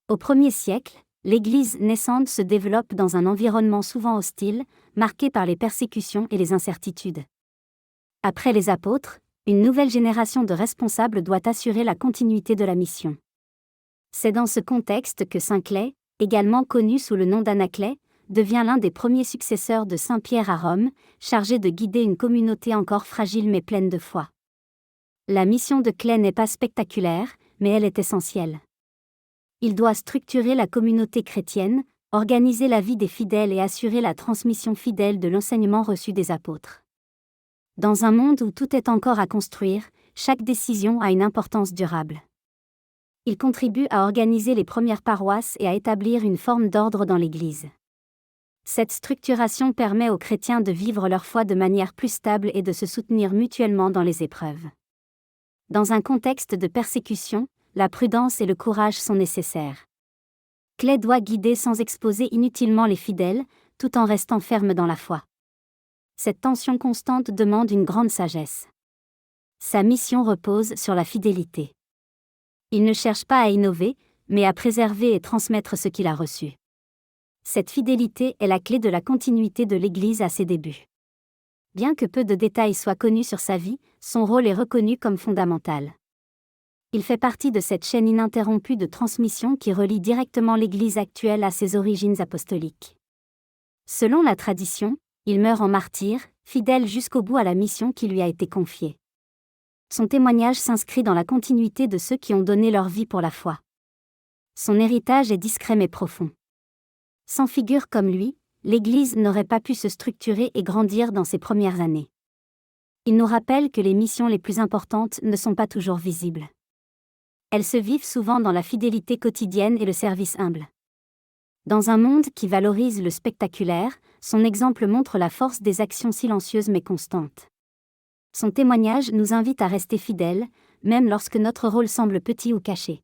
Au 1er siècle, l'Église naissante se développe dans un environnement souvent hostile, marqué par les persécutions et les incertitudes. Après les apôtres, une nouvelle génération de responsables doit assurer la continuité de la mission. C'est dans ce contexte que Saint Clay, également connu sous le nom d'Anaclet, devient l'un des premiers successeurs de Saint Pierre à Rome, chargé de guider une communauté encore fragile mais pleine de foi. La mission de Clay n'est pas spectaculaire, mais elle est essentielle. Il doit structurer la communauté chrétienne, organiser la vie des fidèles et assurer la transmission fidèle de l'enseignement reçu des apôtres. Dans un monde où tout est encore à construire, chaque décision a une importance durable. Il contribue à organiser les premières paroisses et à établir une forme d'ordre dans l'Église. Cette structuration permet aux chrétiens de vivre leur foi de manière plus stable et de se soutenir mutuellement dans les épreuves. Dans un contexte de persécution, la prudence et le courage sont nécessaires. Clay doit guider sans exposer inutilement les fidèles, tout en restant ferme dans la foi. Cette tension constante demande une grande sagesse. Sa mission repose sur la fidélité. Il ne cherche pas à innover, mais à préserver et transmettre ce qu'il a reçu. Cette fidélité est la clé de la continuité de l'Église à ses débuts. Bien que peu de détails soient connus sur sa vie, son rôle est reconnu comme fondamental. Il fait partie de cette chaîne ininterrompue de transmission qui relie directement l'Église actuelle à ses origines apostoliques. Selon la tradition, il meurt en martyr, fidèle jusqu'au bout à la mission qui lui a été confiée. Son témoignage s'inscrit dans la continuité de ceux qui ont donné leur vie pour la foi. Son héritage est discret mais profond. Sans figure comme lui, l'Église n'aurait pas pu se structurer et grandir dans ses premières années. Il nous rappelle que les missions les plus importantes ne sont pas toujours visibles. Elles se vivent souvent dans la fidélité quotidienne et le service humble. Dans un monde qui valorise le spectaculaire, son exemple montre la force des actions silencieuses mais constantes. Son témoignage nous invite à rester fidèles, même lorsque notre rôle semble petit ou caché.